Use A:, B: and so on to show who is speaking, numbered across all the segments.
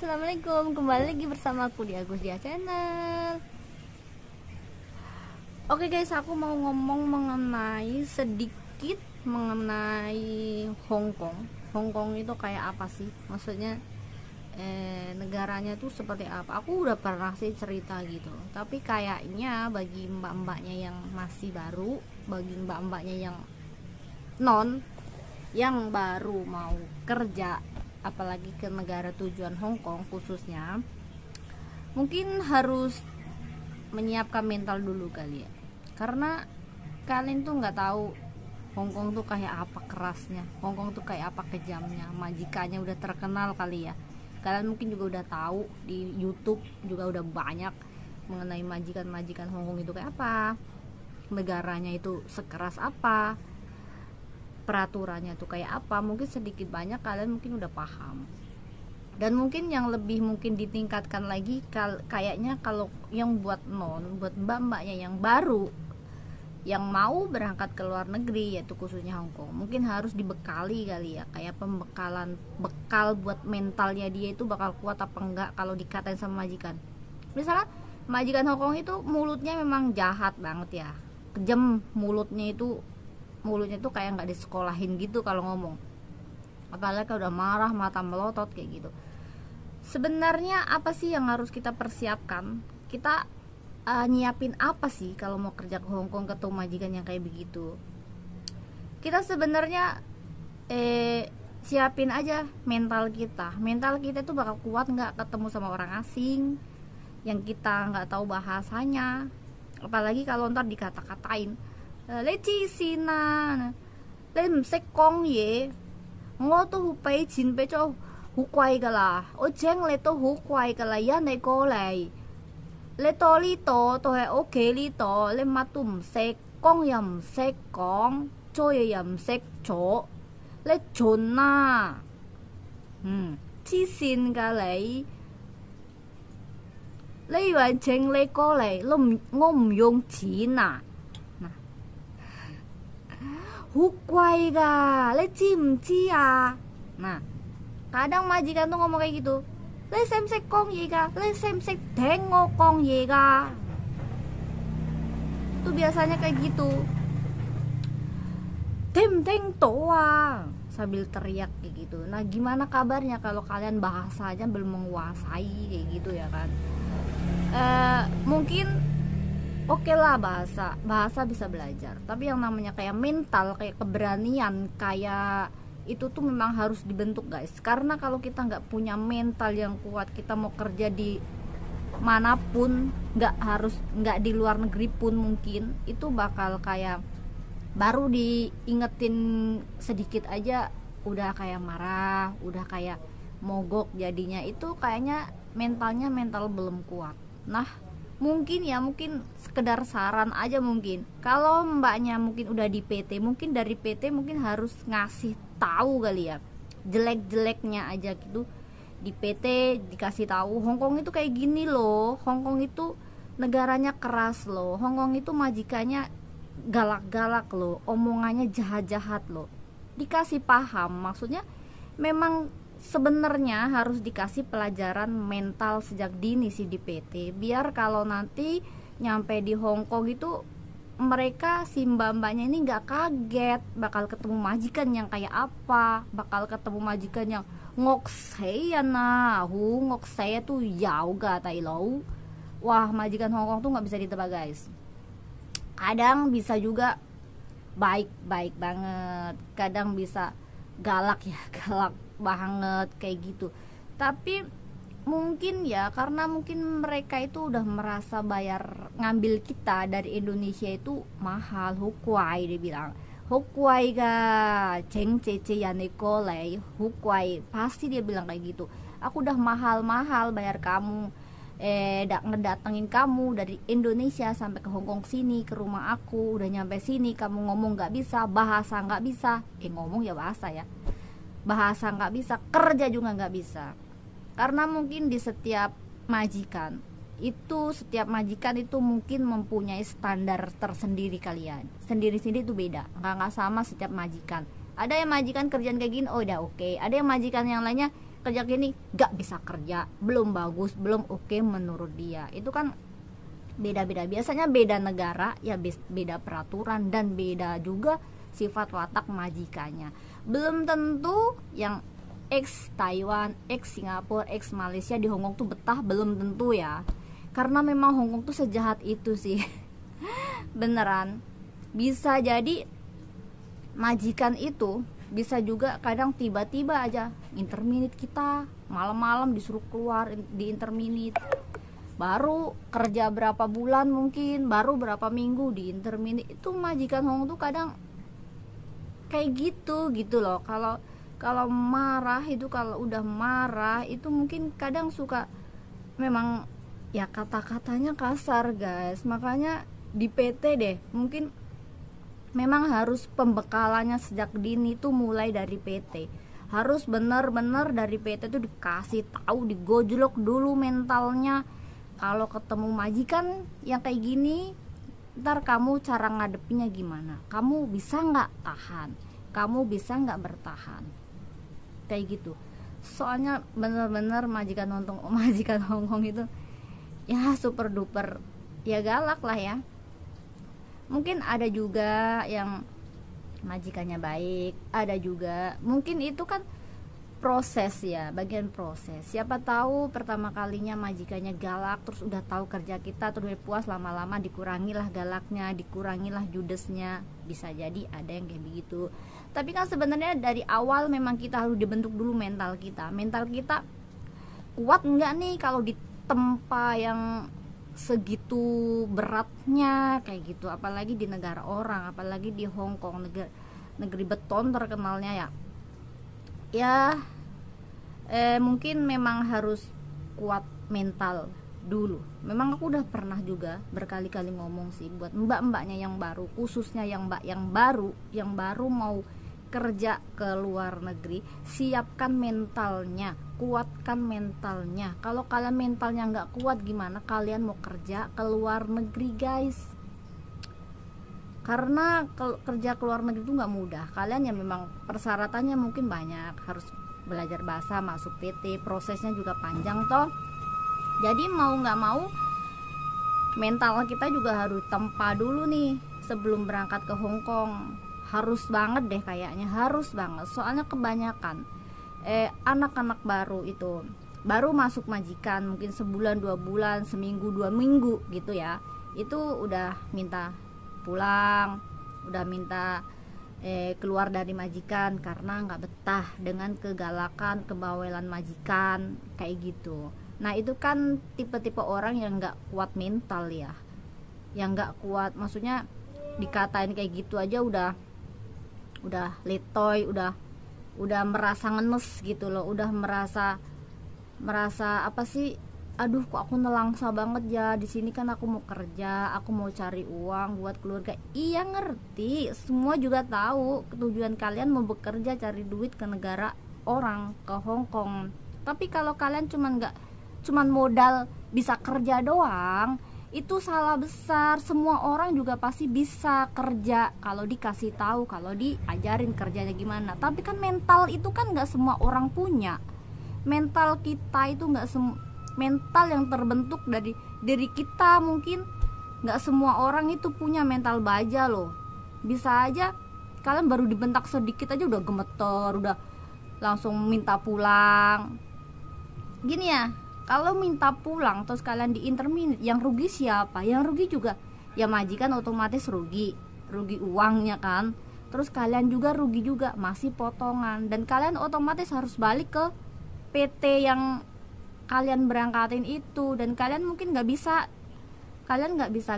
A: Assalamualaikum, kembali lagi bersama aku di Agus Dia Channel. Oke guys, aku mau ngomong sedikit mengenai Hong Kong. Hong Kong itu kayak apa sih? Maksudnya negaranya tuh seperti apa? Aku udah pernah sih cerita gitu, tapi kayaknya bagi mbak-mbaknya yang masih baru, bagi mbak-mbaknya yang baru mau kerja, apalagi ke negara tujuan Hong Kong khususnya, mungkin harus menyiapkan mental dulu kali ya, karena kalian tuh nggak tahu Hong Kong tuh kayak apa kerasnya, Hong Kong tuh kayak apa kejamnya. Majikannya udah terkenal kali ya, kalian mungkin juga udah tahu, di YouTube juga udah banyak mengenai majikan-majikan Hong Kong itu kayak apa, negaranya itu sekeras apa, peraturannya tuh kayak apa. Mungkin sedikit banyak kalian mungkin udah paham, dan mungkin yang lebih mungkin ditingkatkan lagi kayaknya kalau yang buat mbak-mbaknya yang baru yang mau berangkat ke luar negeri, yaitu khususnya Hong Kong, mungkin harus dibekali kali ya, kayak bekal buat mentalnya dia itu bakal kuat apa enggak kalau dikatain sama majikan. Misalnya majikan Hong Kong itu mulutnya memang jahat banget ya, kejam mulutnya tuh kayak nggak disekolahin gitu kalau ngomong, apalagi kalau udah marah mata melotot kayak gitu. Sebenarnya apa sih yang harus kita persiapkan? Kita nyiapin apa sih kalau mau kerja ke Hong Kong ketemu majikan yang kayak begitu? Kita sebenarnya siapin aja mental kita tuh bakal kuat nggak ketemu sama orang asing yang kita nggak tahu bahasanya, apalagi kalau ntar dikata-katain leci sina lên sách con gì ngô tôi hụt bay chín bay cho hụt quay cả là ôi chén lấy tôi hụt quay cả là giá này cô lại lấy tôi lý tôi hay ok lý tôi lấy mà tùm sách con yầm sách con trôi yầm sách chỗ lấy chốn à chi xin cả lấy完chén lấy cô lại ngô唔用錢啊Huk quay ga, le chim chi à. Nah, kadang majikan tuh ngomong kayak gitu. Le xem xét con gì ga, le xem xét tengok con gì ga. Itu biasanya kayak gitu. Teng toa sambil teriak kayak gitu. Nah, gimana kabarnya kalau kalian bahasanya belum menguasai kayak gitu ya kan? Mungkin oke lah, bahasa bisa belajar, tapi yang namanya kayak mental, kayak keberanian, kayak itu tuh memang harus dibentuk guys. Karena kalau kita nggak punya mental yang kuat, kita mau kerja di manapun, nggak di luar negeri pun, mungkin itu bakal kayak baru diingetin sedikit aja udah kayak marah, udah kayak mogok jadinya. Itu kayaknya mental belum kuat. Nah, mungkin sekedar saran aja, mungkin kalau mbaknya mungkin udah di PT, mungkin dari PT mungkin harus ngasih tahu kali ya, jelek-jeleknya aja gitu di PT, dikasih tahu Hong Kong itu kayak gini loh, Hong Kong itu negaranya keras loh, Hong Kong itu majikannya galak-galak loh, omongannya jahat-jahat loh, dikasih paham. Maksudnya memang sebenarnya harus dikasih pelajaran mental sejak dini sih di PT, biar kalau nanti nyampe di Hong Kong itu mereka si mbak-mbaknya ini nggak kaget bakal ketemu majikan yang kayak apa, bakal ketemu majikan yang ngok saya ngok saya tuh jauh gak tai lo. Wah, majikan Hong Kong tuh nggak bisa ditebak guys. Kadang bisa juga baik banget, kadang bisa galak banget kayak gitu. Tapi mungkin ya karena mungkin mereka itu udah merasa bayar ngambil kita dari Indonesia itu mahal, hukwai dia bilang, hukwai ga ceng cece ya nekolai hukwai, pasti dia bilang kayak gitu. Aku udah mahal bayar kamu, ngedatengin kamu dari Indonesia sampai ke Hong Kong sini, ke rumah aku, udah nyampe sini kamu ngomong nggak bisa, bahasa nggak bisa, ngomong ya bahasa ya, bahasa nggak bisa, kerja juga nggak bisa. Karena mungkin di setiap majikan itu mungkin mempunyai standar tersendiri kalian, sendiri-sendiri itu beda, nggak sama setiap majikan. Ada yang majikan kerjaan kayak gini, oh udah oke. Ada yang majikan yang lainnya kerja gini gak bisa kerja, belum bagus, belum oke menurut dia. Itu kan beda-beda, biasanya beda negara ya, beda peraturan, dan beda juga sifat watak majikannya. Belum tentu yang ex Taiwan, ex Singapura, ex Malaysia di Hongkong tuh betah, belum tentu ya, karena memang Hongkong tuh sejahat itu sih. Beneran, bisa jadi majikan itu bisa juga kadang tiba-tiba aja interminit kita, malam-malam disuruh keluar di interminit, baru kerja berapa bulan, mungkin baru berapa minggu di interminit. Itu majikan Hong tuh kadang kayak gitu loh. Kalau marah itu, kalau udah marah itu mungkin kadang suka, memang ya kata-katanya kasar guys. Makanya di PT deh mungkin memang harus pembekalannya sejak dini tuh mulai dari PT. Harus bener-bener dari PT tuh dikasih tahu, digojlok dulu mentalnya. Kalau ketemu majikan yang kayak gini, ntar kamu cara ngadepinnya gimana, kamu bisa nggak tahan, kamu bisa nggak bertahan, kayak gitu. Soalnya bener-bener majikan Hongkong itu ya super duper ya galak lah ya. Mungkin ada juga yang majikannya baik, ada juga mungkin itu kan proses ya, bagian proses. Siapa tahu pertama kalinya majikannya galak, terus udah tahu kerja kita, terus puas, lama-lama dikurangilah galaknya, dikurangilah judesnya. Bisa jadi ada yang kayak begitu. Tapi kan sebenarnya dari awal memang kita harus dibentuk dulu mental kita. Mental kita kuat nggak nih kalau ditempa yang segitu beratnya kayak gitu, apalagi di negara orang, apalagi di Hong Kong, negeri beton terkenalnya ya. Mungkin memang harus kuat mental dulu. Memang aku udah pernah juga berkali-kali ngomong sih buat mbak-mbaknya yang baru, khususnya yang mbak yang baru mau kerja ke luar negeri, siapkan mentalnya, kuatkan mentalnya. Kalau kalian mentalnya nggak kuat, gimana kalian mau kerja ke luar negeri guys? Karena kerja ke luar negeri itu nggak mudah. Kalian yang memang persyaratannya mungkin banyak, harus belajar bahasa, masuk PT, prosesnya juga panjang toh. Jadi mau nggak mau mental kita juga harus tempa dulu nih sebelum berangkat ke Hong Kong. Harus banget deh kayaknya, harus banget. Soalnya kebanyakan anak-anak baru itu baru masuk majikan mungkin sebulan, 2 bulan, seminggu, 2 minggu gitu ya, itu udah minta pulang, udah minta keluar dari majikan karena nggak betah dengan kegalakan, kebawelan majikan kayak gitu. Nah itu kan tipe-tipe orang yang nggak kuat mental ya, yang nggak kuat, maksudnya dikatain kayak gitu aja udah letoy, udah merasa ngenes gitu loh, udah merasa apa sih, aduh kok aku nelangsa banget ya di sini, kan aku mau kerja, aku mau cari uang buat keluarga. Iya ngerti, semua juga tahu tujuan kalian mau bekerja cari duit ke negara orang, ke Hong Kong. Tapi kalau kalian cuman modal bisa kerja doang, itu salah besar. Semua orang juga pasti bisa kerja kalau dikasih tahu, kalau diajarin kerjanya gimana. Tapi kan mental itu kan nggak semua orang punya. Mental kita itu nggak mental yang terbentuk dari diri kita, mungkin nggak semua orang itu punya mental baja loh. Bisa aja kalian baru dibentak sedikit aja udah gemeter, udah langsung minta pulang. Gini ya, kalau minta pulang terus kalian di interminit, yang rugi siapa? Yang rugi juga ya majikan, otomatis rugi uangnya kan. Terus kalian juga rugi juga, masih potongan, dan kalian otomatis harus balik ke PT yang kalian berangkatin itu. Dan kalian mungkin nggak bisa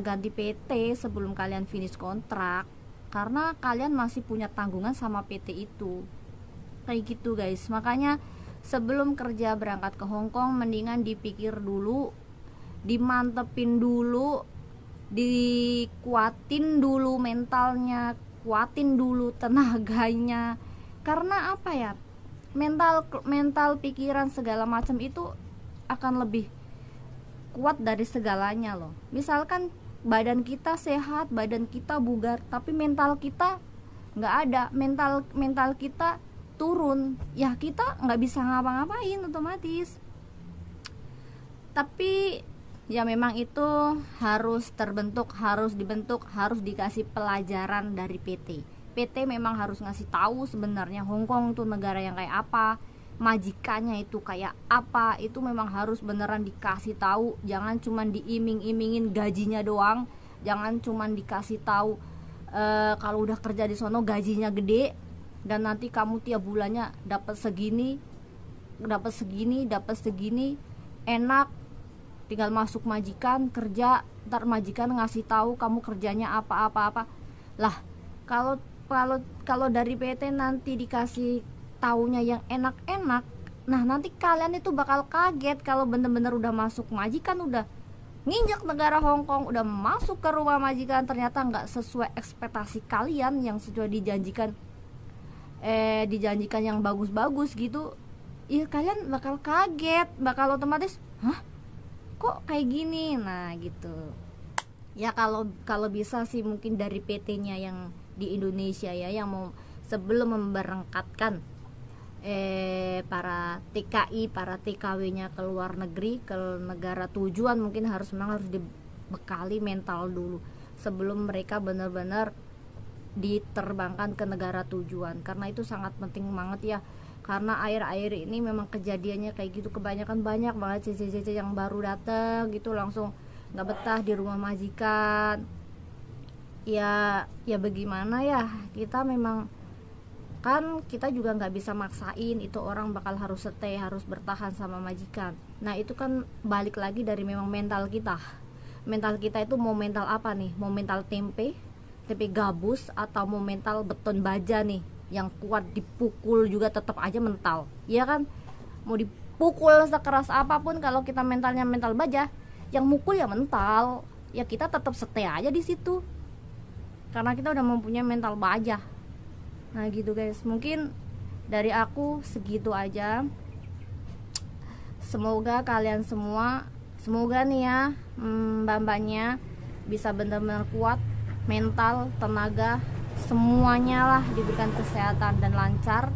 A: ganti PT sebelum kalian finish kontrak, karena kalian masih punya tanggungan sama PT itu. Kayak gitu guys. Makanya sebelum kerja berangkat ke Hong Kong, mendingan dipikir dulu, dimantepin dulu, dikuatin dulu mentalnya, kuatin dulu tenaganya. Karena apa ya, mental pikiran segala macam itu akan lebih kuat dari segalanya loh. Misalkan badan kita sehat, badan kita bugar, tapi mental kita nggak ada, mental kita turun, ya kita nggak bisa ngapa-ngapain otomatis. Tapi ya memang itu harus terbentuk, harus dibentuk, harus dikasih pelajaran dari PT. PT memang harus ngasih tahu sebenarnya Hong Kong itu negara yang kayak apa, majikannya itu kayak apa. Itu memang harus beneran dikasih tahu, jangan cuman diiming-imingin gajinya doang, jangan cuman dikasih tahu kalau udah kerja di sono gajinya gede dan nanti kamu tiap bulannya dapat segini, enak, tinggal masuk majikan kerja, ntar majikan ngasih tahu kamu kerjanya apa lah. Kalau dari PT nanti dikasih taunya yang enak-enak, nah nanti kalian itu bakal kaget kalau bener-bener udah masuk majikan, udah nginjak negara Hong Kong, udah masuk ke rumah majikan, ternyata nggak sesuai ekspektasi kalian yang sudah dijanjikan yang bagus-bagus gitu. Ya kalian bakal kaget, bakal otomatis, hah kok kayak gini. Nah gitu ya. Kalau bisa sih mungkin dari PT-nya yang di Indonesia ya, yang mau sebelum memberangkatkan para TKI, para TKW-nya ke luar negeri, ke negara tujuan, mungkin harus dibekali mental dulu sebelum mereka benar-benar diterbangkan ke negara tujuan, karena itu sangat penting banget ya. Karena air-air ini memang kejadiannya kayak gitu, kebanyakan banyak banget CC yang baru datang gitu langsung nggak betah di rumah majikan. Ya bagaimana ya, kita memang kan kita juga nggak bisa maksain itu orang bakal harus stay, harus bertahan sama majikan. Nah itu kan balik lagi dari memang mental kita itu mau mental apa nih, mau mental tempe gabus atau mau mental beton baja nih yang kuat, dipukul juga tetap aja mental, ya kan? Mau dipukul sekeras apapun, kalau kita mentalnya mental baja, yang mukul ya mental, ya kita tetap stay aja di situ karena kita udah mempunyai mental baja. Nah gitu guys, mungkin dari aku segitu aja. Semoga kalian semua, semoga nih ya mbak-mbaknya bisa benar-benar kuat, mental, tenaga, semuanya lah diberikan kesehatan dan lancar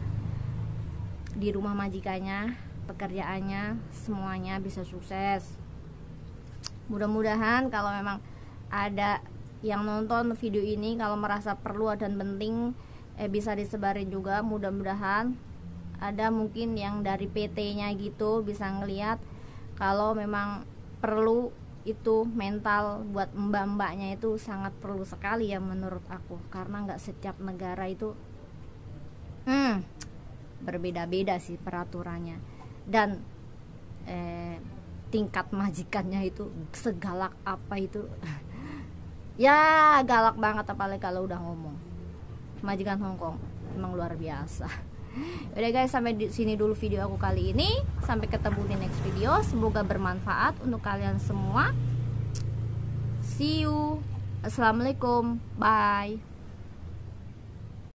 A: di rumah majikannya, pekerjaannya, semuanya bisa sukses. Mudah-mudahan kalau memang ada yang nonton video ini, kalau merasa perlu dan penting, bisa disebarin juga. Mudah-mudahan ada mungkin yang dari PT-nya gitu bisa ngelihat kalau memang perlu itu mental buat mbak-mbaknya itu sangat perlu sekali ya menurut aku, karena nggak setiap negara itu berbeda-beda sih peraturannya dan tingkat majikannya itu segalak apa itu. Ya galak banget, apalagi kalau udah ngomong. Majikan Hong Kong emang luar biasa. Udah guys, sampai di sini dulu video aku kali ini. Sampai ketemu di next video. Semoga bermanfaat untuk kalian semua. See you. Assalamualaikum. Bye.